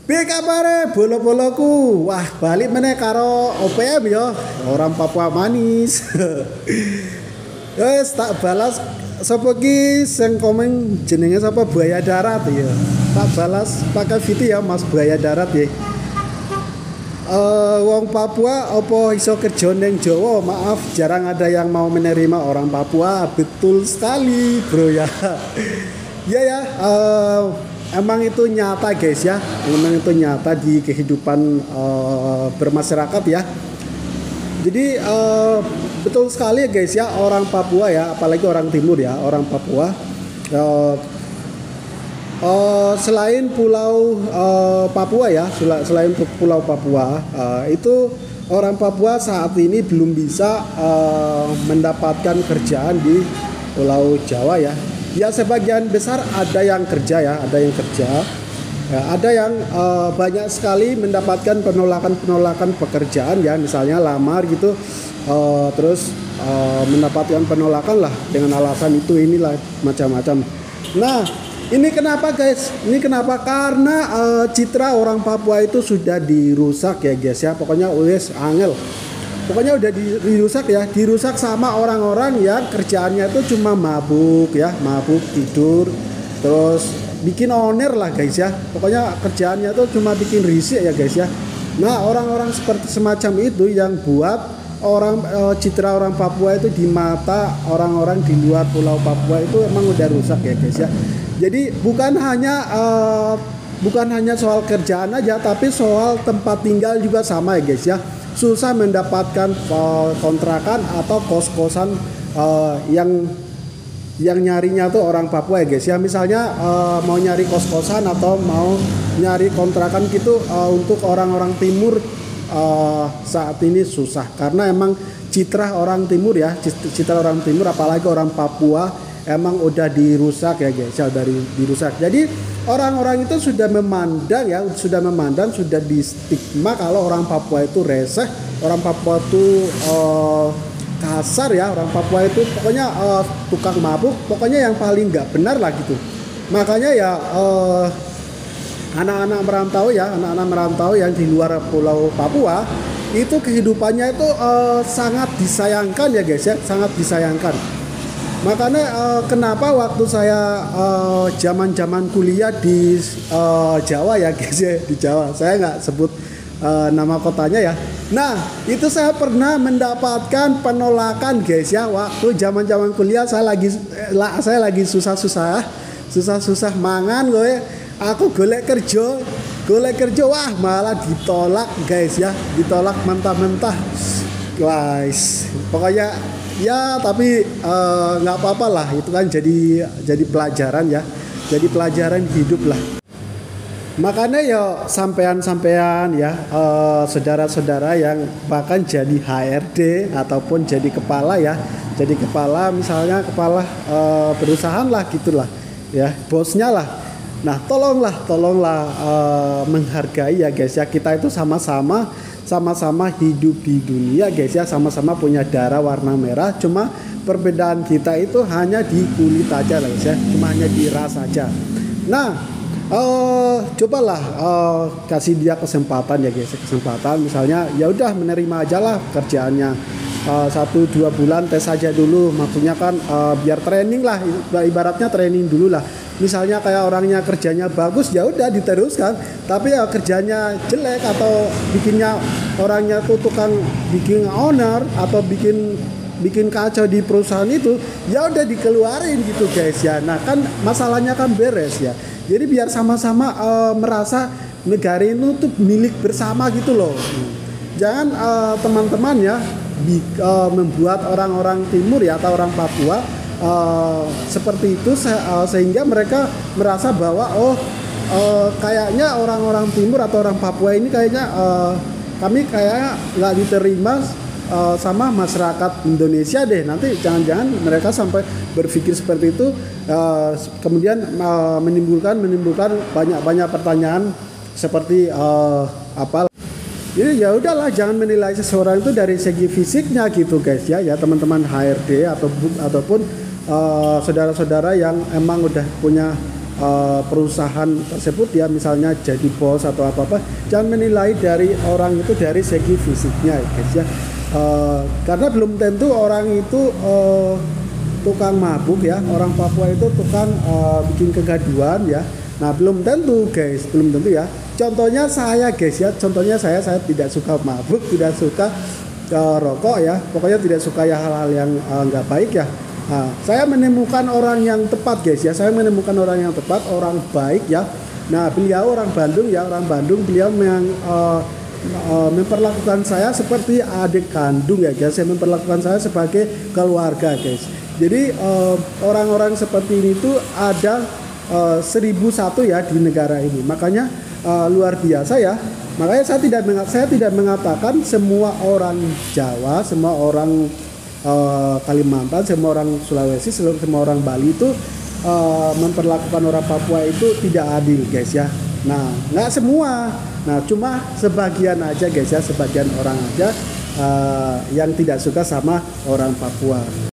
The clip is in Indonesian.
Piye kabare bolo-boloku? Wah, balik meneh karo OPM ya, orang Papua manis. Wes tak balas sapa ki sing komen jenenge sapa buaya darat ya. Tak balas pakai video ya Mas buaya darat ya. Wong Papua opo iso kerja ning Jawa? Maaf, jarang ada yang mau menerima orang Papua. Betul sekali, Bro ya. Ya ya, emang itu nyata guys ya. Emang itu nyata di kehidupan bermasyarakat ya. Jadi betul sekali ya guys ya, orang Papua ya, apalagi orang timur ya, orang Papua selain pulau Papua ya, selain pulau Papua itu orang Papua saat ini belum bisa mendapatkan kerjaan di Pulau Jawa ya. Ya sebagian besar ada yang kerja ya, ada yang kerja. Ya, ada yang banyak sekali mendapatkan penolakan pekerjaan ya, misalnya lamar gitu, terus mendapatkan penolakan lah dengan alasan itu inilah macam-macam. Nah, ini kenapa guys? Ini kenapa? Karena citra orang Papua itu sudah dirusak ya guys ya. Pokoknya wes angel. Pokoknya udah dirusak ya, dirusak sama orang-orang yang kerjaannya itu cuma mabuk ya, mabuk tidur, terus bikin oner lah guys ya. Pokoknya kerjaannya tuh cuma bikin risik ya guys ya. Nah, orang-orang seperti semacam itu yang buat orang citra orang Papua itu di mata orang-orang di luar Pulau Papua itu emang udah rusak ya guys ya. Jadi bukan hanya soal kerjaan aja, tapi soal tempat tinggal juga sama ya guys ya. Susah mendapatkan kontrakan atau kos-kosan yang nyarinya tuh orang Papua ya guys ya. Misalnya mau nyari kos-kosan atau mau nyari kontrakan gitu untuk orang-orang timur saat ini susah, karena emang citra orang timur ya, citra orang timur apalagi orang Papua emang udah dirusak ya guys ya, dari dirusak. Jadi orang-orang itu sudah memandang ya, sudah di stigma kalau orang Papua itu reseh, orang Papua itu kasar ya, orang Papua itu pokoknya tukang mabuk, pokoknya yang paling nggak benar lah gitu. Makanya ya anak-anak merantau yang di luar Pulau Papua itu kehidupannya itu sangat disayangkan ya guys ya, sangat disayangkan. Makanya kenapa waktu saya zaman kuliah di Jawa ya guys ya, di Jawa, saya nggak sebut nama kotanya ya. Nah, itu saya pernah mendapatkan penolakan guys ya, waktu zaman kuliah saya lagi susah mangan gue, aku golek kerja, wah malah ditolak guys ya, ditolak mentah-mentah guys. Pokoknya ya tapi nggak apa-apa lah, itu kan jadi pelajaran ya, jadi pelajaran hidup lah. Makanya ya sampean ya saudara-saudara yang bahkan jadi HRD ataupun jadi kepala ya, jadi kepala misalnya kepala perusahaan lah gitulah ya, bosnya lah. Nah tolonglah menghargai ya guys ya, kita itu sama-sama hidup di dunia guys ya, sama-sama punya darah warna merah, cuma perbedaan kita itu hanya di kulit aja lah guys ya, cuma hanya di ras aja. Nah cobalah kasih dia kesempatan ya guys, kesempatan misalnya ya udah menerima aja lah kerjaannya 1-2 bulan tes aja dulu, maksudnya kan biar training lah, ibaratnya training dulu lah. Misalnya kayak orangnya kerjanya bagus ya udah diteruskan, tapi ya kerjanya jelek atau bikinnya orangnya tuh tukang bikin owner atau bikin kacau di perusahaan itu, ya udah dikeluarin gitu guys ya. Nah kan masalahnya kan beres ya. Jadi biar sama-sama merasa negara itu tuh milik bersama gitu loh. Jangan teman-teman ya membuat orang-orang timur ya atau orang Papua seperti itu sehingga mereka merasa bahwa kayaknya orang-orang timur atau orang Papua ini kayaknya kami kayak nggak diterima sama masyarakat Indonesia deh. Nanti jangan-jangan mereka sampai berpikir seperti itu, kemudian menimbulkan banyak pertanyaan seperti apa. Jadi ya udahlah, jangan menilai seseorang itu dari segi fisiknya gitu guys ya, teman-teman HRD ataupun saudara-saudara yang emang udah punya perusahaan tersebut ya, misalnya jadi bos atau apa-apa, jangan menilai dari orang itu dari segi fisiknya ya guys ya. Karena belum tentu orang itu tukang mabuk ya, orang Papua itu tukang bikin kegaduhan ya. Nah belum tentu guys, belum tentu ya. Contohnya saya guys ya, contohnya saya tidak suka mabuk, tidak suka rokok ya, pokoknya tidak suka ya hal-hal yang nggak baik ya. Nah, saya menemukan orang yang tepat guys ya, saya menemukan orang yang tepat, orang baik ya. Nah beliau orang Bandung ya, orang Bandung, beliau memperlakukan saya seperti adik kandung ya guys, saya memperlakukan saya sebagai keluarga guys. Jadi orang-orang seperti ini tuh ada 1001 ya di negara ini, makanya luar biasa ya. Makanya saya tidak mengatakan semua orang Jawa, semua orang Kalimantan, semua orang Sulawesi, semua orang Bali itu memperlakukan orang Papua itu tidak adil guys ya. Nah nggak semua, nah cuma sebagian aja guys ya, sebagian orang aja yang tidak suka sama orang Papua.